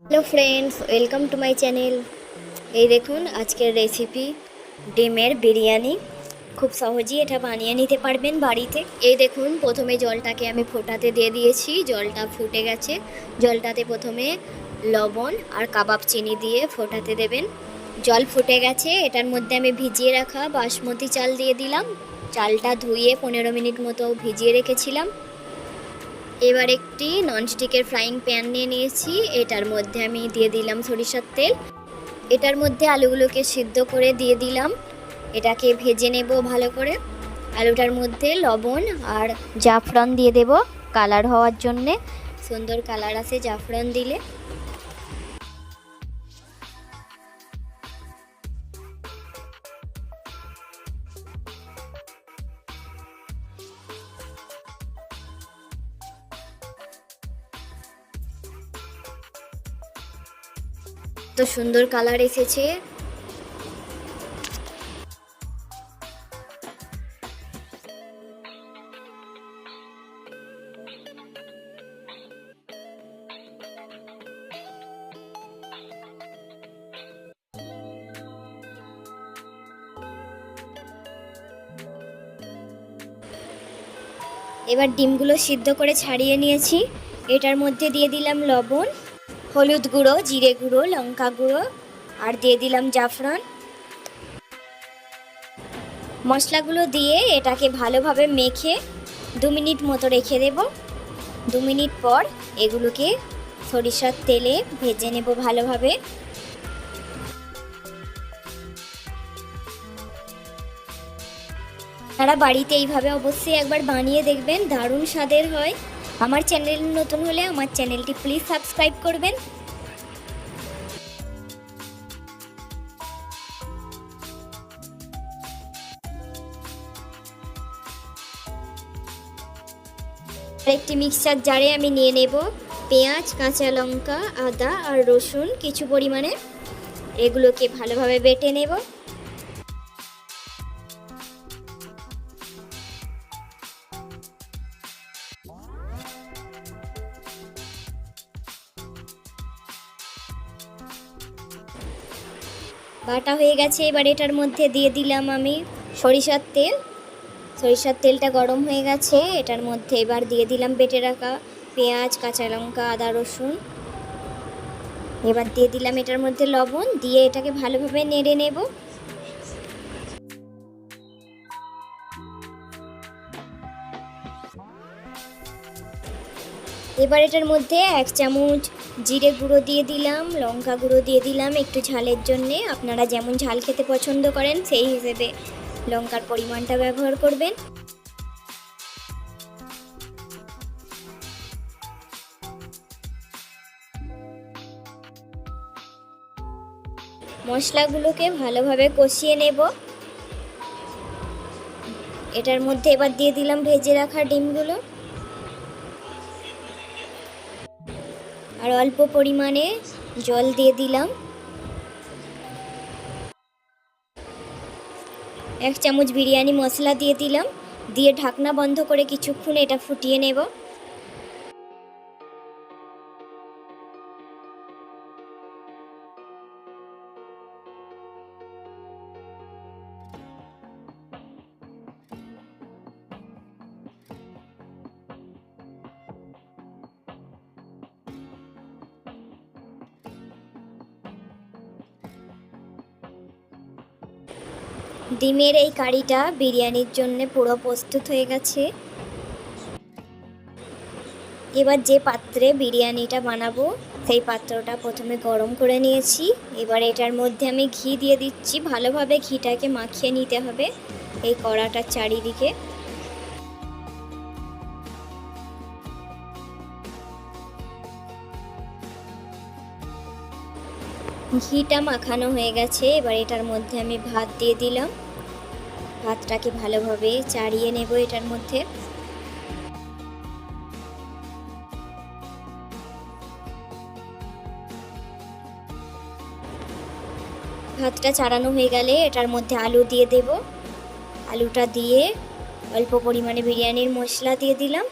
Hello friends, welcome to my channel. এই দেখুন আজকের রেসিপি ডিমের বিরিয়ানি। খুব সহজেই এটা বানিয়ে নিতে পারবেন বাড়িতে। এই দেখুন প্রথমে জলটাকে আমি ফোটাতে দিয়ে দিয়েছি, জলটা ফুটে গেছে। জলটাতে প্রথমে লবণ আর কাবাব চিনি দিয়ে ফোটাতে দেবেন। জল ফুটে গেছে, এটার মধ্যে আমি ভিজিয়ে রাখা বাসমতি চাল দিয়ে দিলাম। চালটা ধুয়ে 15 মিনিট মতো ভিজিয়ে রেখেছিলাম। এবার একটি ননস্টিকের ফ্রাইং প্যান নিয়ে নিয়েছি, এটার মধ্যে আমি দিয়ে দিলাম সরিষার তেল। এটার মধ্যে আলুগুলোকে সিদ্ধ করে দিয়ে দিলাম, এটাকে ভেজে নেব ভালো করে। আলুটার মধ্যে লবণ আর জাফরান দিয়ে দেব কালার হওয়ার জন্যে, সুন্দর কালার আসে জাফরান দিলে। তো সুন্দর কালার এসেছে। এবার ডিমগুলো সিদ্ধ করে ছাড়িয়ে নিয়েছি, এটার মধ্যে দিয়ে দিলাম লবণ, হলুদ গুঁড়ো, জিরে গুঁড়ো, লঙ্কা গুঁড়ো আর দিয়ে দিলাম জাফরান। মশলাগুলো দিয়ে এটাকে ভালোভাবে মেখে 2 মিনিট মতো রেখে দেব। 2 মিনিট পর এগুলোকে সরিষার তেলে ভেজে নেব ভালোভাবে। তারা বাড়িতে এইভাবে অবশ্যই একবার বানিয়ে দেখবেন, দারুণ স্বাদের হয়। আমার চ্যানেল নতুন হলে আমার চ্যানেলটি প্লিজ সাবস্ক্রাইব করবেন। একটি মিক্সচার জারে আমি নিয়ে নেব পেঁয়াজ, কাঁচা লঙ্কা, আদা আর রসুন কিছু পরিমাণে। এগুলোকে ভালোভাবে বেটে নেব। বাটা হয়ে গেছে, এবার এটার মধ্যে দিয়ে দিলাম আমি সরিষার তেল। সরিষার তেলটা গরম হয়ে গেছে, এটার মধ্যে এবার দিয়ে দিলাম বেটে রাখা পেঁয়াজ, কাঁচা লঙ্কা, আদা, রসুন। এবার দিয়ে দিলাম এটার মধ্যে লবণ, দিয়ে এটাকে ভালোভাবে নেড়ে নেব। এবার এটার মধ্যে 1 চামচ জিরে গুঁড়ো দিয়ে দিলাম, লঙ্কা গুঁড়ো দিয়ে দিলাম একটু ঝালের জন্যে। আপনারা যেমন ঝাল খেতে পছন্দ করেন সেই হিসেবে লঙ্কার পরিমাণটা ব্যবহার করবেন। মশলাগুলোকে ভালোভাবে কষিয়ে নেব। এটার মধ্যে এবার দিয়ে দিলাম ভেজে রাখা ডিমগুলো আর অল্প পরিমাণে জল দিয়ে দিলাম। 1 চামচ বিরিয়ানি মশলা দিয়ে দিলাম, দিয়ে ঢাকনা বন্ধ করে কিছুক্ষণ এটা ফুটিয়ে নেব। ডিমের এই কারিটা বিরিয়ানির জন্য পুরো প্রস্তুত হয়ে গেছে। এবার যে পাত্রে বিরিয়ানিটা বানাবো সেই পাত্রটা প্রথমে গরম করে নিয়েছি। এবার এটার মধ্যে আমি ঘি দিয়ে দিচ্ছি, ভালোভাবে ঘিটাকে মাখিয়ে নিতে হবে এই কড়াটার চারিদিকে। ঘিটা মাখানো হয়ে গেছে, এবার এটার মধ্যে আমি ভাত দিয়ে দিলাম। ভাতটাকে ভালোভাবে চাড়িয়ে নেব এটার মধ্যে। ভাতটা চাড়ানো হয়ে গেলে এটার মধ্যে আলু দিয়ে দেব। আলুটা দিয়ে অল্প পরিমাণে বিরিয়ানির মশলা দিয়ে দিলাম।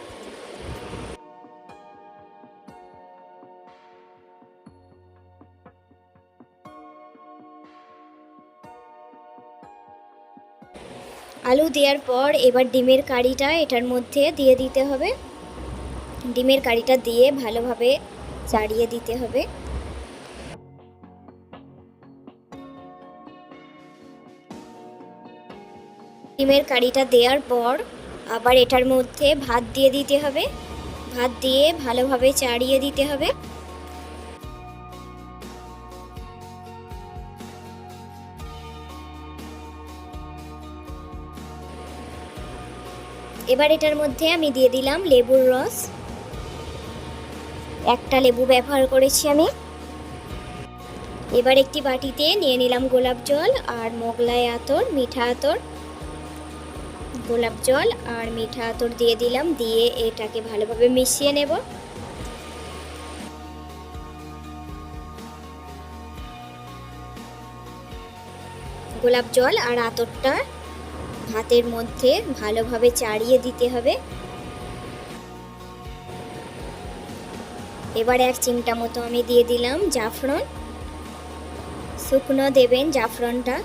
আলু দেওয়ার পর এবার ডিমের কারিটা এটার মধ্যে দিয়ে দিতে হবে। ডিমের কারিটা দিয়ে ভালোভাবে চাড়িয়ে দিতে হবে। ডিমের কারিটা দেওয়ার পর আবার এটার মধ্যে ভাত দিয়ে দিতে হবে। ভাত দিয়ে ভালোভাবে চাড়িয়ে দিতে হবে। এবার এটার মধ্যে আমি দিয়ে দিলাম লেবুর রস। একটা লেবু ব্যবহার করেছি আমি। এবার একটি বাটিতে নিয়ে নিলাম গোলাপ জল আর মোগলাই আতর, মিঠা আতর। গোলাপ জল আর মিঠা আতর দিয়ে দিলাম, দিয়ে এটাকে ভালোভাবে মিশিয়ে নেব। গোলাপ জল আর আতরটা ভাতের মধ্যে ভালোভাবে চাড়িয়ে দিতে হবে। এবার 1 চিমটা মতো আমি দিয়ে দিলাম জাফরান। শুকনো দেবেন জাফরানটা,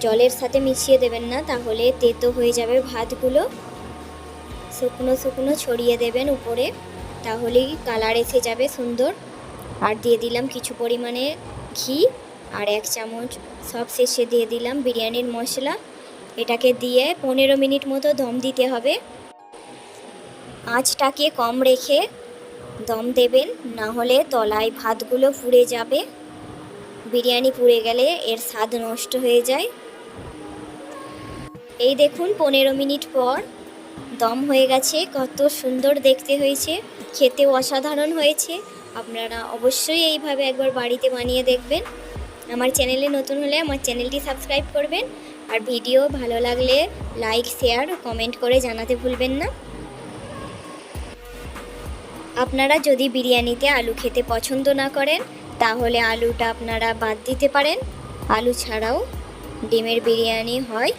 জলের সাথে মিশিয়ে দেবেন না, তাহলে তেতো হয়ে যাবে ভাতগুলো। শুকনো শুকনো ছড়িয়ে দেবেন উপরে, তাহলেই কালার এসে যাবে সুন্দর। আর দিয়ে দিলাম কিছু পরিমাণে ঘি আর 1 চামচ সব শেষে দিয়ে দিলাম বিরিয়ানির মশলা। এটাকে দিয়ে 15 মিনিট মতো দম দিতে হবে। আঁচটাকে কম রেখে দম দেবেন, না হলে তলায় ভাতগুলো পুড়ে যাবে। বিরিয়ানি পুড়ে গেলে এর স্বাদ নষ্ট হয়ে যায়। এই দেখুন 15 মিনিট পর দম হয়ে গেছে, কত সুন্দর দেখতে হয়েছে, খেতেও অসাধারণ হয়েছে। আপনারা অবশ্যই এইভাবে একবার বাড়িতে বানিয়ে দেখবেন। আমার চ্যানেলে নতুন হলে আমার চ্যানেলটি সাবস্ক্রাইব করবেন, আর ভিডিও ভালো লাগলে লাইক, শেয়ার, কমেন্ট করে জানাতে ভুলবেন না। আপনারা যদি বিরিয়ানিতে আলু খেতে পছন্দ না করেন, তাহলে আলুটা আপনারা বাদ দিতে পারেন। আলু ছাড়াও ডিমের বিরিয়ানি হয়।